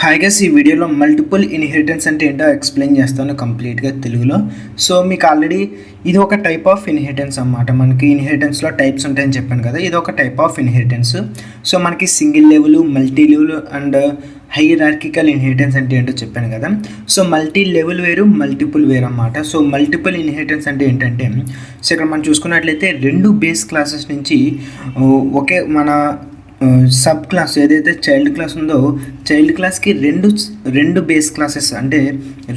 Hi guys, ఈ వీడియోలో multiple inheritance అంటే ఏంటో ఎక్స్ప్లెయిన్ చేస్తాను కంప్లీట్గా తెలుగులో. సో మీకు ఆల్రెడీ ఇది ఒక టైప్ ఆఫ్ ఇన్హెరిటెన్స్ అన్నమాట. మనకి ఇన్హెరిటెన్స్లో టైప్స్ ఉంటాయని చెప్పాను కదా, ఇది ఒక టైప్ ఆఫ్ ఇన్హెరిటెన్స్. సో మనకి single level, multi level and hierarchical inheritance అంటే ఏంటో చెప్పాను కదా. సో మల్టీ లెవెల్ వేరు, మల్టిపుల్ వేరు అన్నమాట. సో మల్టిపుల్ ఇన్హెరిటెన్స్ అంటే ఏంటంటే, సో ఇక్కడ మనం చూసుకున్నట్లయితే రెండు బేస్ క్లాసెస్ నుంచి ఒకే మన సబ్ క్లాస్ ఏదైతే చైల్డ్ క్లాస్ ఉందో, చైల్డ్ క్లాస్కి రెండు బేస్ క్లాసెస్ అంటే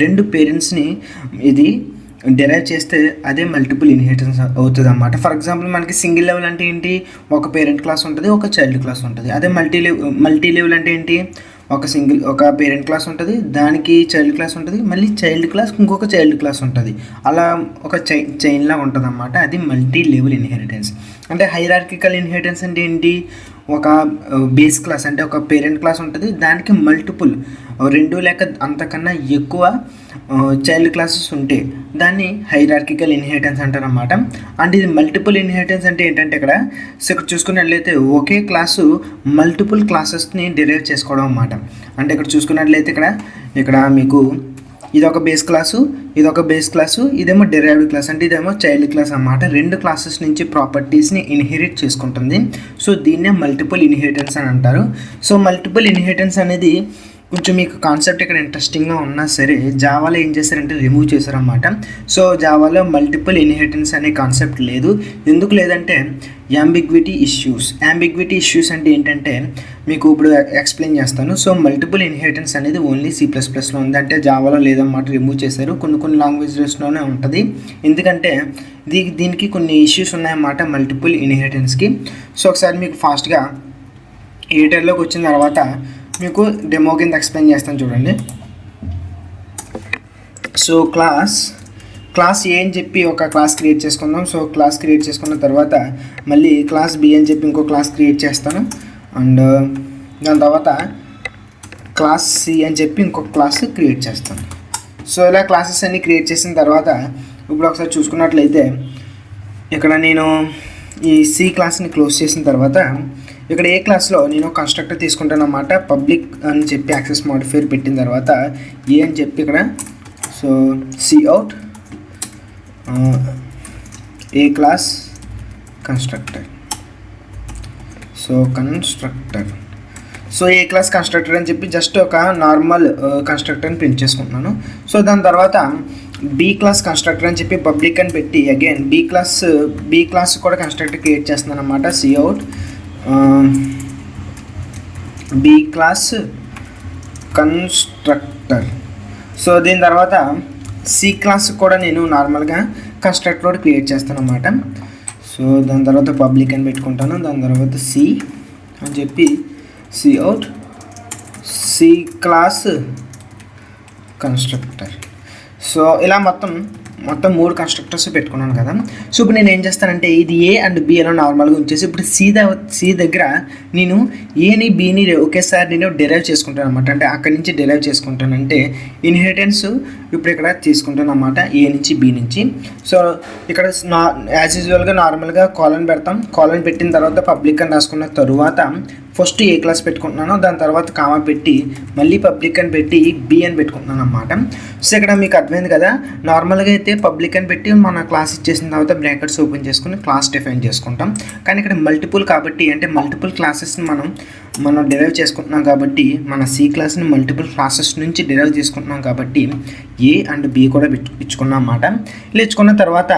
రెండు పేరెంట్స్ని ఇది డెరైవ్ చేస్తే అదే మల్టిపుల్ ఇన్హెరిటెన్స్ అవుతుంది అన్నమాట. ఫర్ ఎగ్జాంపుల్ మనకి సింగిల్ లెవెల్ అంటే ఏంటి, ఒక పేరెంట్ క్లాస్ ఉంటుంది, ఒక చైల్డ్ క్లాస్ ఉంటుంది. అదే మల్టీ లెవెల్ అంటే ఏంటి, ఒక పేరెంట్ క్లాస్ ఉంటుంది, దానికి చైల్డ్ క్లాస్ ఉంటుంది, మళ్ళీ చైల్డ్ క్లాస్ ఇంకొక చైల్డ్ క్లాస్ ఉంటుంది. అలా ఒక చైన్లా ఉంటుంది అన్నమాట. అది మల్టీ లెవెల్ ఇన్హెరిటెన్స్. అంటే హైరార్కికల్ ఇన్హెరిటెన్స్ అంటే ఏంటి, ఒక బేస్ క్లాస్ అంటే ఒక పేరెంట్ క్లాస్ ఉంటుంది, దానికి మల్టిపుల్ రెండు లేక అంతకన్నా ఎక్కువ చైల్డ్ క్లాసెస్ ఉంటే దాన్ని హైరార్కికల్ ఇన్హెరిటెన్స్ అంటారు అన్నమాట. అండ్ ఇది మల్టిపుల్ ఇన్హెరిటెన్స్ అంటే ఏంటంటే ఇక్కడ చూసుకున్నట్లయితే ఒకే క్లాసు మల్టిపుల్ క్లాసెస్ని డెరైవ్ చేసుకోవడం అన్నమాట. అంటే ఇక్కడ చూసుకున్నట్లయితే ఇక్కడ మీకు ఇదొక బేస్ క్లాసు, ఇదొక బేస్ క్లాసు, ఇదేమో డెరైవ్డ్ క్లాస్ అంటే ఇదేమో చైల్డ్ క్లాస్ అన్నమాట. రెండు క్లాసెస్ నుంచి ప్రాపర్టీస్ని ఇన్హెరిట్ చేసుకుంటుంది. సో దీన్నే మల్టిపుల్ ఇన్హెరిటెన్స్ అని అంటారు. సో మల్టిపుల్ ఇన్హెరిటెన్స్ అనేది కొంచెం మీకు కాన్సెప్ట్ ఇక్కడ ఇంట్రెస్టింగ్గా ఉన్నా సరే, జావాలో ఏం చేశారంటే రిమూవ్ చేశారన్నమాట. సో జావాలో మల్టిపుల్ ఇన్హెరిటెన్స్ అనే కాన్సెప్ట్ లేదు. ఎందుకు లేదంటే యాంబిగ్విటీ ఇష్యూస్ అంటే ఏంటంటే మీకు ఇప్పుడు ఎక్స్ప్లెయిన్ చేస్తాను. సో మల్టిపుల్ ఇన్హెరిటెన్స్ అనేది ఓన్లీ C++లో ఉంది, అంటే జావాలో లేదన్నమాట, రిమూవ్ చేశారు. కొన్ని లాంగ్వేజెస్లోనే ఉంటుంది. ఎందుకంటే దీనికి కొన్ని ఇష్యూస్ ఉన్నాయన్నమాట మల్టిపుల్ ఇన్హెరిటెన్స్కి. సో ఒకసారి మీకు ఫాస్ట్గా ఎడిటర్లోకి వచ్చిన తర్వాత మీకు డెమో కింద ఎక్స్ప్లెయిన్ చేస్తాను చూడండి. సో క్లాస్ ఏ అని చెప్పి ఒక క్లాస్ క్రియేట్ చేసుకుందాం. సో క్లాస్ క్రియేట్ చేసుకున్న తర్వాత మళ్ళీ క్లాస్ బి అని చెప్పి ఇంకో క్లాస్ క్రియేట్ చేస్తాను. అండ్ దాని తర్వాత క్లాస్ సి అని చెప్పి ఇంకొక క్లాస్ క్రియేట్ చేస్తాను. సో ఇలా క్లాసెస్ అన్నీ క్రియేట్ చేసిన తర్వాత ఇప్పుడు ఒకసారి చూసుకున్నట్లయితే ఇక్కడ నేను ఈ సి క్లాస్ని క్లోజ్ చేసిన తర్వాత ఇక్కడ ఏ క్లాస్లో నేను కన్స్ట్రక్టర్ తీసుకుంటాను అన్నమాట. పబ్లిక్ అని చెప్పి యాక్సెస్ మోడిఫైర్ పెట్టిన తర్వాత ఏ అని చెప్పి ఇక్కడ సో సి అవుట్ ఏ క్లాస్ కన్స్ట్రక్టర్. సో ఏ క్లాస్ కన్స్ట్రక్టర్ అని చెప్పి జస్ట్ ఒక నార్మల్ కన్స్ట్రక్టర్ని ప్రింట్ చేసుకుంటున్నాను. సో దాని తర్వాత బీ క్లాస్ కన్స్ట్రక్టర్ అని చెప్పి పబ్లిక్ అని పెట్టి అగైన్ బీ క్లాస్ కూడా కన్స్ట్రక్టర్ క్రియేట్ చేస్తున్నాను అన్నమాట. Cout B class constructor. So దీని తర్వాత సి క్లాస్ కూడా నేను నార్మల్గా కన్స్ట్రక్టర్ క్రియేట్ చేస్తాను అన్నమాట. సో దాని తర్వాత పబ్లిక్ అని పెట్టుకుంటాను. దాని తర్వాత సి అని చెప్పి cout C class constructor. So ఇలా మొత్తం 3 కన్స్ట్రక్టర్స్ పెట్టుకున్నాను కదా. సో ఇప్పుడు నేను ఏం చేస్తానంటే ఇది ఏ అండ్ బి అలా నార్మల్గా ఉంచేసి ఇప్పుడు సి దగ్గర నేను ఏని బీని ఒకేసారి నేను డెరైవ్ చేసుకుంటాను అనమాట. అంటే అక్కడి నుంచి డెరైవ్ చేసుకుంటాను, అంటే ఇన్హెరిటెన్స్ ఇప్పుడు ఇక్కడ తీసుకుంటాను అన్నమాట, ఏ నుంచి బి నుంచి. సో ఇక్కడ యాజ్ యూజువల్గా నార్మల్గా కాలన్ పెడతాం. కాలన్ పెట్టిన తర్వాత పబ్లిక్ అని రాసుకున్న తరువాత ఫస్ట్ ఏ క్లాస్ పెట్టుకుంటున్నాను, దాని తర్వాత కామా పెట్టి మళ్ళీ పబ్లిక్ అని పెట్టి బి అని పెట్టుకుంటున్నాను అన్నమాట. సో ఇక్కడ మీకు అర్థమైంది కదా, నార్మల్గా అయితే పబ్లిక్ అని పెట్టి మన క్లాస్ ఇచ్చేసిన తర్వాత బ్రాకెట్స్ ఓపెన్ చేసుకుని క్లాస్ డిఫైన్ చేసుకుంటాం. కానీ ఇక్కడ మల్టిపుల్ కాబట్టి, అంటే మల్టిపుల్ క్లాసెస్ని మనం డెరైవ్ చేసుకుంటున్నాం కాబట్టి, మన సి క్లాస్ని మల్టిపుల్ క్లాసెస్ నుంచి డెరైవ్ చేసుకుంటున్నాం కాబట్టి ఏ అండ్ బి కూడా ఇచ్చుకున్నాం అన్నమాట. ఇలా ఇచ్చుకున్న తర్వాత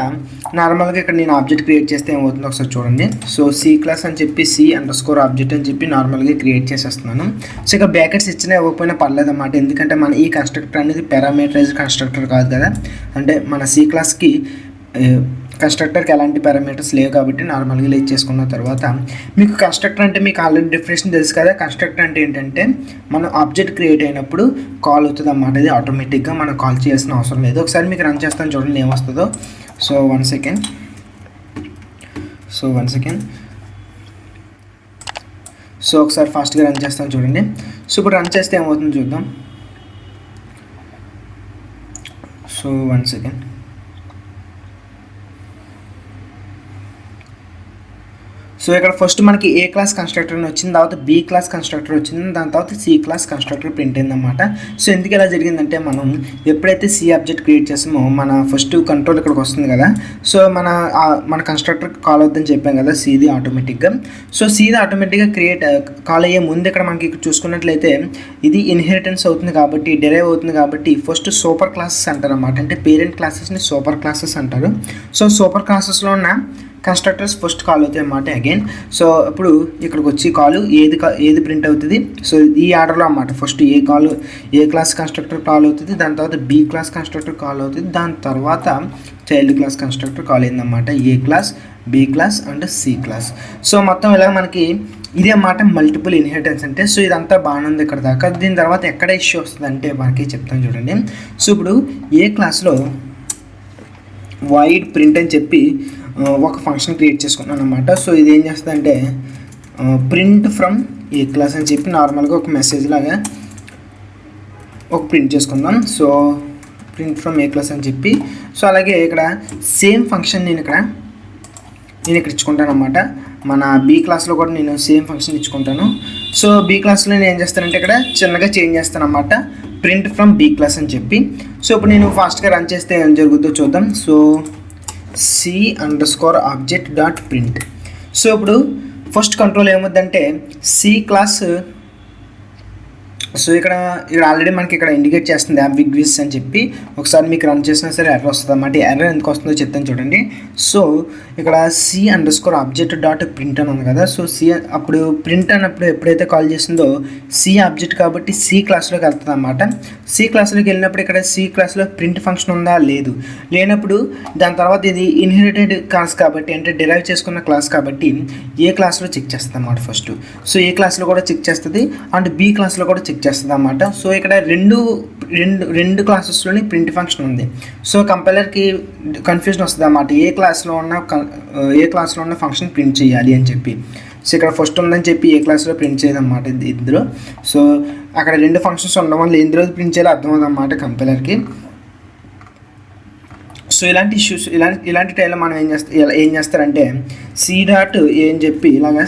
నార్మల్గా ఇక్కడ నేను ఆబ్జెక్ట్ క్రియేట్ చేస్తే ఏమవుతుందో ఒకసారి చూడండి. సో సి క్లాస్ అని చెప్పి C__ ఆబ్జెక్ట్ అని చెప్పి నార్మల్గా క్రియేట్ చేసేస్తున్నాను. సో ఇక బ్రాకెట్స్ ఇచ్చినా ఇవ్వకపోయినా పర్లేదు అన్నమాట, ఎందుకంటే మన ఈ కన్స్ట్రక్టర్ అనేది పారామీటరైజ్డ్ కన్స్ట్రక్టర్ కాదు కదా. అంటే మన సి క్లాస్కి కన్స్ట్రక్టర్కి ఎలాంటి పారామీటర్స్ లేవు కాబట్టి నార్మల్గా లేట్ చేసుకున్న తర్వాత మీకు కన్స్ట్రక్టర్ అంటే మీకు ఆల్రెడీ డెఫినేషన్ తెలుసు కదా. కన్స్ట్రక్టర్ అంటే ఏంటంటే మనం ఆబ్జెక్ట్ క్రియేట్ అయినప్పుడు కాల్ అవుతుంది అన్నమాట. ఇది ఆటోమేటిక్గా మనం కాల్ చేయాల్సిన అవసరం లేదు. ఒకసారి మీకు రన్ చేస్తాను చూడండి ఏమొస్తుందో. So one second. సో ఒకసారి ఫాస్ట్గా రన్ చేస్తాను చూడండి. సో ఇప్పుడు రన్ చేస్తే ఏమవుతుందో చూద్దాం. So one second. సో ఇక్కడ ఫస్ట్ మనకి ఏ క్లాస్ కన్స్ట్రక్టర్ వచ్చింది, తర్వాత బి క్లాస్ కన్స్ట్రక్టర్ వచ్చింది, దాని తర్వాత సి క్లాస్ కన్స్ట్రక్టర్ ప్రింట్ అయిందన్నమాట. సో ఎందుకు ఇలా జరిగిందంటే మనం ఎప్పుడైతే సి ఆబ్జెక్ట్ క్రియేట్ చేస్తామో మన ఫస్ట్ కంట్రోల్ ఇక్కడికి వస్తుంది కదా. సో మన కన్స్ట్రక్టర్ కాల్ అవుతుందని చెప్పాం కదా సిది ఆటోమేటిక్గా. సో సిది ఆటోమేటిక్గా కాల్ అయ్యే ముందు ఇక్కడ మనకి చూసుకున్నట్లయితే ఇది ఇన్హెరిటెన్స్ అవుతుంది కాబట్టి, డెరైవ్ అవుతుంది కాబట్టి ఫస్ట్ సూపర్ క్లాసెస్ అంటారు అన్నమాట. అంటే పేరెంట్ క్లాసెస్ని సూపర్ క్లాసెస్ అంటారు. సో సూపర్ క్లాసెస్లో ఉన్న కన్స్ట్రక్టర్స్ ఫస్ట్ కాల్ అవుతాయి అన్నమాట అగైన్. సో ఇప్పుడు ఇక్కడికి వచ్చి కాలు ఏది ప్రింట్ అవుతుంది. సో ఈ ఆర్డర్లో అన్నమాట. ఫస్ట్ ఏ క్లాస్ కన్స్ట్రక్టర్ కాల్ అవుతుంది, దాని తర్వాత బి క్లాస్ కన్స్ట్రక్టర్ కాల్ అవుతుంది, దాని తర్వాత చైల్డ్ క్లాస్ కన్స్ట్రక్టర్ కాల్ అయిందన్నమాట. A class, B class and C class. So మొత్తం ఇలా మనకి ఇదే అన్నమాట మల్టిపుల్ ఇన్హెరిటెన్స్ అంటే. సో ఇదంతా బాగానే ఉంది ఇక్కడ దాకా. దీని తర్వాత ఎక్కడ ఇష్యూ వస్తుంది అంటే మనకి చెప్తాను చూడండి. సో ఇప్పుడు ఏ క్లాస్లో వైడ్ ప్రింట్ అని చెప్పి ఒక ఫంక్షన్ క్రియేట్ చేసుకున్నాను అనమాట. సో ఇది ఏం చేస్తుందంటే ప్రింట్ ఫ్రమ్ ఏ క్లాస్ అని చెప్పి నార్మల్గా ఒక మెసేజ్ లాగా ఒక ప్రింట్ చేసుకుందాం. So print from A class అని చెప్పి. సో అలాగే ఇక్కడ సేమ్ ఫంక్షన్ నేను ఇక్కడ ఇచ్చుకుంటాను అనమాట. మన బి క్లాస్లో కూడా నేను సేమ్ ఫంక్షన్ ఇచ్చుకుంటాను. సో బి క్లాస్లో నేను ఏం చేస్తానంటే ఇక్కడ చిన్నగా చేంజ్ చేస్తాను అనమాట, ప్రింట్ ఫ్రమ్ బి క్లాస్ అని చెప్పి. సో ఇప్పుడు నేను ఫాస్ట్గా రన్ చేస్తే ఏం జరుగుతుందో చూద్దాం. So c_object.print. సో ఇప్పుడు ఫస్ట్ కంట్రోల్ ఏమవుద్దంటే సి క్లాస్. సో ఇక్కడ ఆల్రెడీ మనకి ఇక్కడ ఇండికేట్ చేస్తుంది అంబిగ్వియస్ అని చెప్పి. ఒకసారి మీకు రన్ చేసినా సరే ఎర్రర్ వస్తుంది అన్నమాట. ఎర్రర్ ఎందుకు వస్తుందో చెప్తాను చూడండి. సో ఇక్కడ c_object.print అని ఉంది కదా. సో అప్పుడు ప్రింట్ అన్నప్పుడు ఎప్పుడైతే కాల్ చేసిందో సి ఆబ్జెక్ట్ కాబట్టి సి క్లాస్లోకి వెళ్తుంది అన్నమాట. సి క్లాస్లోకి వెళ్ళినప్పుడు ఇక్కడ సి క్లాస్లో ప్రింట్ ఫంక్షన్ ఉందా లేదు, లేనప్పుడు దాని తర్వాత ఇది ఇన్హెరిటెడ్ క్లాస్ కాబట్టి, అంటే డిరైవ్ చేసుకున్న క్లాస్ కాబట్టి ఏ క్లాస్లో చెక్ చేస్తుంది అన్నమాట ఫస్ట్. సో ఏ క్లాస్లో కూడా చెక్ చేస్తుంది అండ్ బి క్లాస్లో కూడా చెక్ చేస్తుంది అన్నమాట. సో ఇక్కడ రెండు క్లాసెస్లోని ప్రింట్ ఫంక్షన్ ఉంది. సో కంపైలర్కి కన్ఫ్యూజన్ వస్తుంది అన్నమాట, ఏ క్లాస్లో ఉన్న ఫంక్షన్ ప్రింట్ చేయాలి అని చెప్పి. సో ఇక్కడ ఫస్ట్ ఉందని చెప్పి ఏ క్లాస్లో ప్రింట్ చేయదన్నమాట ఇందులో. సో అక్కడ రెండు ఫంక్షన్స్ ఉండడం వల్ల ఎందులో ప్రింట్ చేయాలో అర్థమవుతుంది అన్నమాట కంపైలర్కి. సో ఇలాంటి ఇష్యూస్ ఇలాంటి టైంలో మనం ఏం చేస్తారంటే సి.ఏ అని చెప్పి ఇలాగా.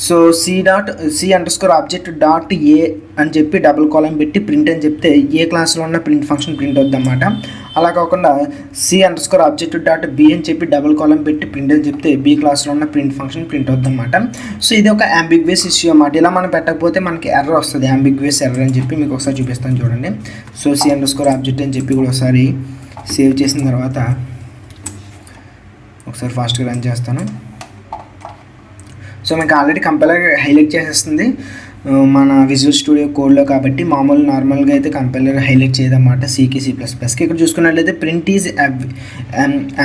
సో c_object.a అని చెప్పి డబుల్ కాలం పెట్టి ప్రింట్ అని చెప్తే ఏ క్లాస్లో ఉన్న ప్రింట్ ఫంక్షన్ ప్రింట్ అవుద్ది అన్నమాట. అలా కాకుండా c_object.b అని చెప్పి డబుల్ కాలం పెట్టి ప్రింట్ అని చెప్తే బి క్లాస్లో ఉన్న ప్రింట్ ఫంక్షన్ ప్రింట్ అవుద్ది అన్నమాట. సో ఇది ఒక అంబిగ్వియస్ ఇష్యూ అన్నమాట. ఇలా మనం పెట్టకపోతే మనకి ఎర్రర్ వస్తుంది, అంబిగ్వియస్ ఎర్రర్ అని చెప్పి మీకు ఒకసారి చూపిస్తాను చూడండి. సో c_object అని చెప్పి కూడా ఒకసారి సేవ్ చేసిన తర్వాత ఒకసారి ఫాస్ట్గా రన్ చేస్తాను. సో మీకు ఆల్రెడీ కంపైలర్ హైలైట్ చేసేస్తుంది మన విజువల్ స్టూడియో కోడ్లో కాబట్టి నార్మల్గా అయితే కంపైలర్ హైలైట్ చేయదన్నమాట సికి C++కి. ఇక్కడ చూసుకున్నట్లయితే ప్రింట్ ఈజ్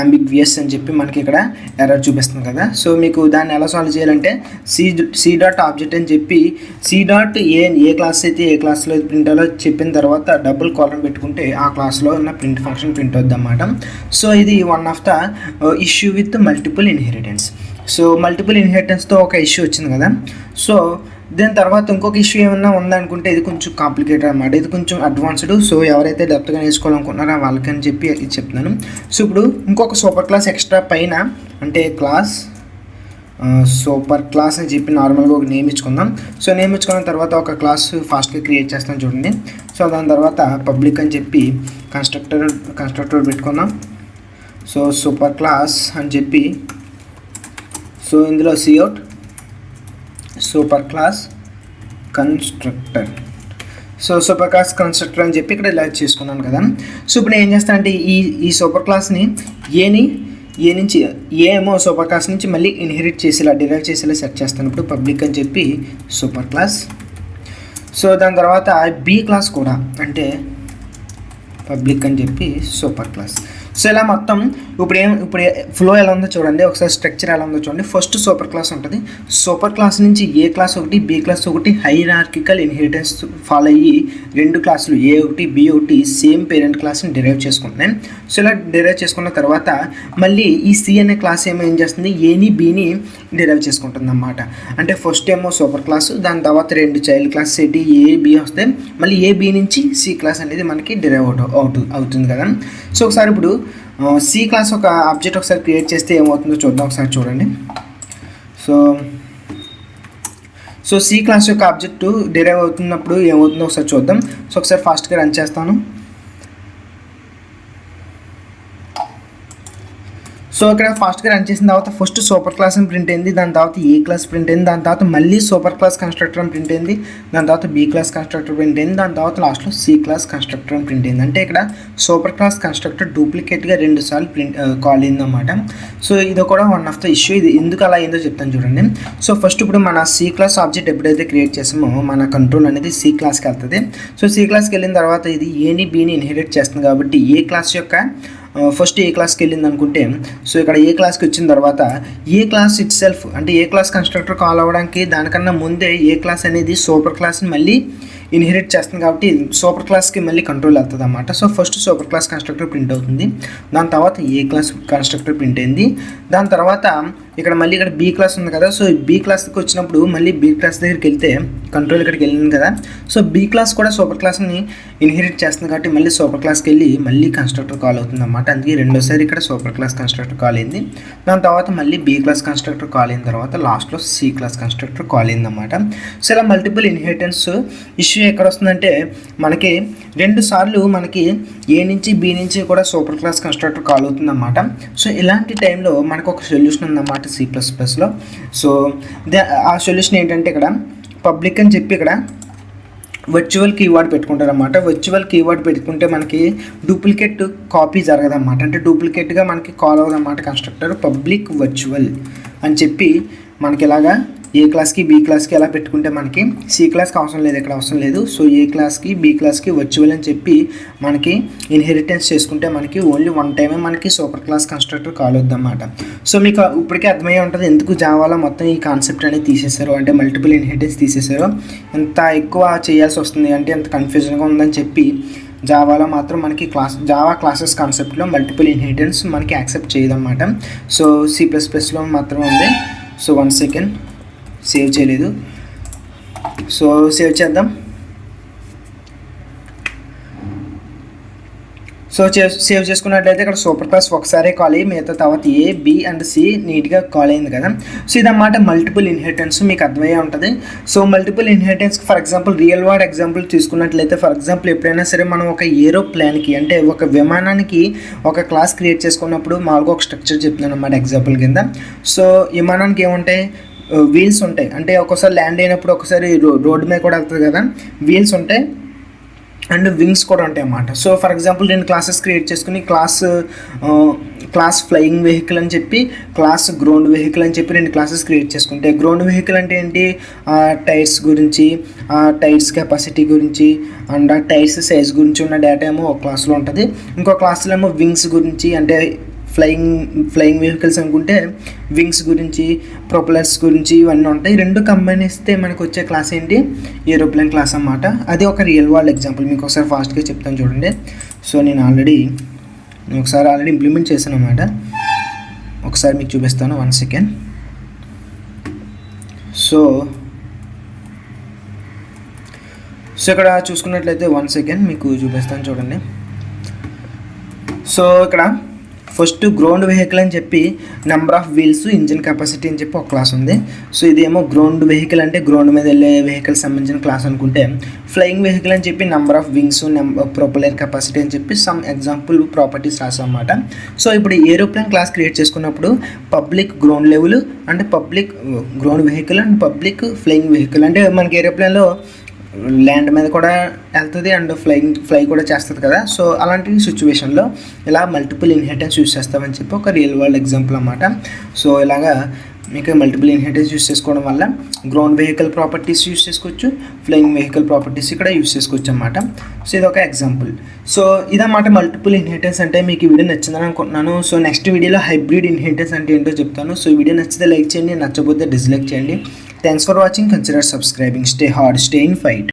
అంబిగ్వియస్ అని చెప్పి మనకి ఇక్కడ ఎర్రర్ చూపిస్తుంది కదా. సో మీకు దాన్ని ఎలా సాల్వ్ చేయాలంటే c.object అని చెప్పి ఏ క్లాస్ అయితే ఏ క్లాస్లో ప్రింట్ అవ్వాలో చెప్పిన తర్వాత డబుల్ కాలం పెట్టుకుంటే ఆ క్లాస్లో ఉన్న ప్రింట్ ఫంక్షన్ ప్రింట్ అవుద్ది అన్నమాట. సో ఇది one of the issue with multiple inheritance. So multiple ఇన్హెరిటెన్స్తో ఒక ఇష్యూ వచ్చింది కదా. సో దీని తర్వాత ఇంకొక ఇష్యూ ఏమన్నా ఉందనుకుంటే ఇది కొంచెం కాంప్లికేటెడ్ అన్నమాట, ఇది కొంచెం అడ్వాన్స్డ్. సో ఎవరైతే డెప్త్గా నేర్చుకోవాలనుకుంటున్నారో వాళ్ళకని చెప్పి ఇది చెప్తున్నాను. సో ఇప్పుడు ఇంకొక సూపర్ క్లాస్ ఎక్స్ట్రా పైన అంటే క్లాస్ సూపర్ క్లాస్ అని చెప్పి నార్మల్గా ఒక నేమ్ ఇచ్చుకుందాం. సో నేమ్ ఇచ్చుకున్న తర్వాత ఒక క్లాస్ ఫాస్ట్గా క్రియేట్ చేస్తాం చూడండి. సో దాని తర్వాత పబ్లిక్ అని చెప్పి కన్స్ట్రక్టర్ పెట్టుకుందాం. సో సూపర్ క్లాస్ అని చెప్పి, సో ఇందులో cout super class constructor. So super class constructor అని చెప్పి ఇక్కడ ఇలా చేసుకున్నాను కదా. సో ఇప్పుడు నేను ఏం చేస్తానంటే ఈ సూపర్ క్లాస్ని ఏ నుంచి ఏమో సూపర్ క్లాస్ నుంచి మళ్ళీ ఇన్హెరిట్ చేసేలా డిరైవ్ చేసేలా సెట్ చేస్తాను. ఇప్పుడు పబ్లిక్ అని చెప్పి సూపర్ క్లాస్. సో దాని తర్వాత బి క్లాస్ కూడా అంటే పబ్లిక్ అని చెప్పి సూపర్ క్లాస్. సో ఇలా మొత్తం ఇప్పుడు ఫ్లో ఎలా ఉందో చూడండి, ఒకసారి స్ట్రక్చర్ ఎలా ఉందో చూడండి. ఫస్ట్ సూపర్ క్లాస్ ఉంటుంది. సూపర్ క్లాస్ నుంచి ఏ క్లాస్ ఒకటి బి క్లాస్ ఒకటి హైరార్కికల్ ఇన్హెరిటెన్స్ ఫాలో అయ్యి రెండు క్లాసులు ఏ ఒకటి బి ఒకటి సేమ్ పేరెంట్ క్లాస్ని డిరైవ్ చేసుకుంటున్నాను. సో ఇలా డిరైవ్ చేసుకున్న తర్వాత మళ్ళీ ఈ సి అనే క్లాస్ ఏం చేస్తుంది, ఏని బిని డిరైవ్ చేసుకుంటుంది అన్నమాట. అంటే ఫస్ట్ ఏమో సూపర్ క్లాస్, దాని తర్వాత రెండు చైల్డ్ క్లాస్ ఏంటి ఏ బి వస్తే మళ్ళీ ఏ బి నుంచి సి క్లాస్ అనేది మనకి డిరైవ్ అవుతుంది కదా. సో ఒకసారి ఇప్పుడు సి క్లాస్ ఒక ఆబ్జెక్ట్ ఒకసారి క్రియేట్ చేస్తే ఏమవుతుందో చూద్దాం, ఒకసారి చూడండి. సో సి క్లాస్ యొక్క ఆబ్జెక్టు డిరైవ్ అవుతున్నప్పుడు ఏమవుతుందో ఒకసారి చూద్దాం. సో ఒకసారి ఫాస్ట్గా రన్ చేస్తాను. సో ఇక్కడ ఫాస్ట్గా రన్ చేసిన తర్వాత ఫస్ట్ సూపర్ క్లాస్ అని ప్రింట్ అయింది, దాని తర్వాత ఏ క్లాస్ ప్రింట్ అయింది, దాని తర్వాత మళ్ళీ సూపర్ క్లాస్ కన్స్ట్రక్టర్ అని ప్రింట్ అయింది, దాని తర్వాత బీ క్లాస్ కన్స్ట్రక్టర్ ప్రింట్ అయింది, దాని తర్వాత లాస్ట్లో సి క్లాస్ కన్స్ట్రక్టర్ అని ప్రింట్ అయింది. అంటే ఇక్కడ సూపర్ క్లాస్ కన్స్ట్రక్టర్ డూప్లికేట్గా 2 సార్లు కాల్ అయిందన్నమాట. సో ఇది కూడా వన్ ఆఫ్ ద ఇష్యూ. ఇది ఎందుకు అలా అయిందో చెప్తాను చూడండి. సో ఫస్ట్ ఇప్పుడు మన సి క్లాస్ ఆబ్జెక్ట్ ఎప్పుడైతే క్రియేట్ చేసామో మన కంట్రోల్ అనేది సి క్లాస్కి వెళ్తుంది. సో సి క్లాస్కి వెళ్ళిన తర్వాత ఇది ఏని బీని ఇన్హెరిట్ చేస్తుంది కాబట్టి ఏ క్లాస్ యొక్క ఫస్ట్ ఏ క్లాస్కి వెళ్ళింది అనుకుంటే, సో ఇక్కడ ఏ క్లాస్కి వచ్చిన తర్వాత ఏ క్లాస్ ఇట్ సెల్ఫ్ అంటే ఏ క్లాస్ కన్స్ట్రక్టర్ కాల్ అవ్వడానికి దానికన్నా ముందే ఏ క్లాస్ అనేది సూపర్ క్లాస్ని మళ్ళీ ఇన్హెరిట్ చేస్తుంది కాబట్టి సూపర్ క్లాస్కి మళ్ళీ కంట్రోల్ అవుతుంది అన్నమాట. So first super class constructor print అవుతుంది, దాని తర్వాత ఏ క్లాస్ కన్స్ట్రక్టర్ ప్రింట్ అయింది, దాని తర్వాత ఇక్కడ మళ్ళీ ఇక్కడ బీ క్లాస్ ఉంది కదా. సో బీ క్లాస్కి వచ్చినప్పుడు మళ్ళీ బీ క్లాస్ దగ్గరికి వెళ్తే కంట్రోల్ ఇక్కడికి వెళ్ళింది కదా. సో బీ క్లాస్ కూడా సూపర్ క్లాస్ని ఇన్హెరిట్ చేస్తుంది కాబట్టి మళ్ళీ సూపర్ క్లాస్కి వెళ్ళి మళ్ళీ కన్స్ట్రక్టర్ కాల్ అవుతుంది అన్నమాట. అందుకే రెండోసారి ఇక్కడ సూపర్ క్లాస్ కన్స్ట్రక్టర్ కాల్ అయింది, దాని తర్వాత మళ్ళీ బీ క్లాస్ కన్స్ట్రక్టర్ కాల్ అయిన తర్వాత లాస్ట్లో సి క్లాస్ కన్స్ట్రక్టర్ కాల్ అయింది అన్నమాట. సో ఇలా మల్టిపుల్ ఇన్హెరిటెన్స్ ఇష్యూ ఎక్కడ వస్తుందంటే మనకి 2 సార్లు మనకి ఏ నుంచి బి నుంచి కూడా సూపర్ క్లాస్ కన్స్ట్రక్టర్ కాల్ అవుతుందన్నమాట. సో ఇలాంటి టైంలో మనకు ఒక సొల్యూషన్ ఉందన్నమాట C++లో. సో ఆ సొల్యూషన్ ఏంటంటే ఇక్కడ పబ్లిక్ అని చెప్పి ఇక్కడ వర్చువల్ కీవర్డ్ పెట్టుకుంటారన్నమాట. వర్చువల్ కీవర్డ్ పెట్టుకుంటే మనకి డూప్లికేట్ కాపీ జరగదన్నమాట. అంటే డూప్లికేట్గా మనకి కాల్ అవ్వదన్నమాట కన్స్ట్రక్టర్. పబ్లిక్ వర్చువల్ అని చెప్పి మనకి ఇలాగా ఏ క్లాస్కి బీ క్లాస్కి ఎలా పెట్టుకుంటే మనకి సి క్లాస్కి అవసరం లేదు, ఇక్కడ అవసరం లేదు. సో ఏ క్లాస్కి బీ క్లాస్కి వర్చువల్ అని చెప్పి మనకి ఇన్హెరిటెన్స్ చేసుకుంటే మనకి ఓన్లీ 1 టైమే మనకి సూపర్ క్లాస్ కన్స్ట్రక్టర్ కాల్ అవుద్దన్నమాట. సో మీకు ఇప్పటికే అర్థమయ్యే ఉంటుంది ఎందుకు జావాలో మొత్తం ఈ కాన్సెప్ట్ అనేది తీసేశారు, అంటే మల్టిపుల్ ఇన్హెరిటెన్స్ తీసేశారు. ఎంత ఎక్కువ చేయాల్సి వస్తుంది అంటే ఎంత కన్ఫ్యూజన్గా ఉందని చెప్పి జావాలో మాత్రం మనకి జావా క్లాసెస్ కాన్సెప్ట్లో మల్టిపుల్ ఇన్హెరిటెన్స్ మనకి యాక్సెప్ట్ చేయదన్నమాట. సో C++లో మాత్రం ఉంది. సో 1 సెకండ్, సేవ్ చేయలేదు. సో సేవ్ చేద్దాం. సో సేవ్ చేసుకున్నట్లయితే ఇక్కడ సూపర్ క్లాస్ ఒకసారి కాల్ అయ్యి మిగతా తర్వాత ఏ బి అండ్ సి నీట్గా కాల్ అయింది కదా. సో ఇదన్నమాట మల్టిపుల్ ఇన్హెరిటెన్స్, మీకు అర్థమయ్యే ఉంటుంది. So multiple inheritance for example real world example తీసుకున్నట్లయితే ఫర్ ఎగ్జాంపుల్ ఎప్పుడైనా సరే మనం ఒక ఏరోప్లేన్కి అంటే ఒక విమానానికి ఒక క్లాస్ క్రియేట్ చేసుకున్నప్పుడు మామూలుగా ఒక స్ట్రక్చర్ చెప్తున్నాను అన్నమాట ఎగ్జాంపుల్ కింద. సో విమానానికి ఏముంటాయి, వీల్స్ ఉంటాయి. అంటే ఒక్కోసారి ల్యాండ్ అయినప్పుడు ఒకసారి రోడ్డు మీద కూడా వెళ్తుంది కదా, వీల్స్ ఉంటాయి అండ్ వింగ్స్ కూడా ఉంటాయి అన్నమాట. So for example 2 classes create చేసుకుని క్లాస్ ఫ్లయింగ్ వెహికల్ అని చెప్పి క్లాస్ గ్రౌండ్ వెహికల్ అని చెప్పి 2 క్లాసెస్ క్రియేట్ చేసుకుంటే గ్రౌండ్ వెహికల్ అంటే ఏంటి, టైర్స్ గురించి, టైర్స్ కెపాసిటీ గురించి అండ్ ఆ టైర్స్ సైజ్ గురించి ఉన్న డేటా ఏమో ఒక క్లాస్లో ఉంటుంది. ఇంకో క్లాస్లో ఏమో వింగ్స్ గురించి అంటే ఫ్లయింగ్ వెహికల్స్ అనుకుంటే వింగ్స్ గురించి, ప్రొపెలర్స్ గురించి ఇవన్నీ ఉంటాయి. 2 కంబైన్ ఇస్తే మనకు వచ్చే క్లాస్ ఏంటి, ఏరోప్లేన్ క్లాస్ అన్నమాట. అది ఒక రియల్ వరల్డ్ ఎగ్జాంపుల్, మీకు ఒకసారి ఫాస్ట్గా చెప్తాను చూడండి. సో నేను ఆల్రెడీ ఇంప్లిమెంట్ చేశాను అన్నమాట. ఒకసారి మీకు చూపిస్తాను, 1 సెకండ్. సో ఇక్కడ చూసుకున్నట్లయితే 1 సెకండ్ మీకు చూపిస్తాను చూడండి. సో ఇక్కడ ఫస్ట్ గ్రౌండ్ వెహికల్ అని చెప్పి number of wheels, engine capacity అని చెప్పి ఒక క్లాస్ ఉంది. సో ఇదేమో గ్రౌండ్ వెహికల్ అంటే గ్రౌండ్ మీద వెళ్ళే వెహికల్ సంబంధించిన క్లాస్ అనుకుంటే, ఫ్లయింగ్ వెహికల్ అని చెప్పి number of wings, propeller capacity అని చెప్పి సమ్ ఎగ్జాంపుల్ ప్రాపర్టీస్ రాసాం అన్నమాట. సో ఇప్పుడు ఏరోప్లేన్ క్లాస్ క్రియేట్ చేసుకున్నప్పుడు పబ్లిక్ గ్రౌండ్ లెవెల్ అంటే public ground vehicle and public flying vehicle అంటే మనకి ఏరోప్లేన్లో ల్యాండ్ మీద కూడా వెళ్తుంది అండ్ ఫ్లై కూడా చేస్తుంది కదా. సో అలాంటి సిచ్యువేషన్లో ఇలా మల్టిపుల్ ఇన్హెరిటెన్స్ యూస్ చేస్తామని చెప్పి ఒక రియల్ వరల్డ్ ఎగ్జాంపుల్ అన్నమాట. సో ఇలాగా మీకు మల్టిపుల్ ఇన్హెరిటెన్స్ యూస్ చేసుకోవడం వల్ల గ్రౌండ్ వెహికల్ ప్రాపర్టీస్ యూస్ చేసుకోవచ్చు, ఫ్లయింగ్ వెహికల్ ప్రాపర్టీస్ ఇక్కడ యూస్ చేసుకోవచ్చు అన్నమాట. సో ఇది ఒక ఎగ్జాంపుల్. సో ఇదన్నమాట మల్టిపుల్ ఇన్హెరిటెన్స్ అంటే. మీకు ఈ వీడియో నచ్చిందని అనుకుంటున్నాను. సో నెక్స్ట్ వీడియోలో హైబ్రిడ్ ఇన్హెరిటెన్స్ అంటే ఏంటో చెప్తాను. సో ఈ వీడియో నచ్చితే లైక్ చేయండి, నచ్చకపోతే డిస్లైక్ చేయండి. Thanks for watching, consider subscribing, stay hard, stay in fight.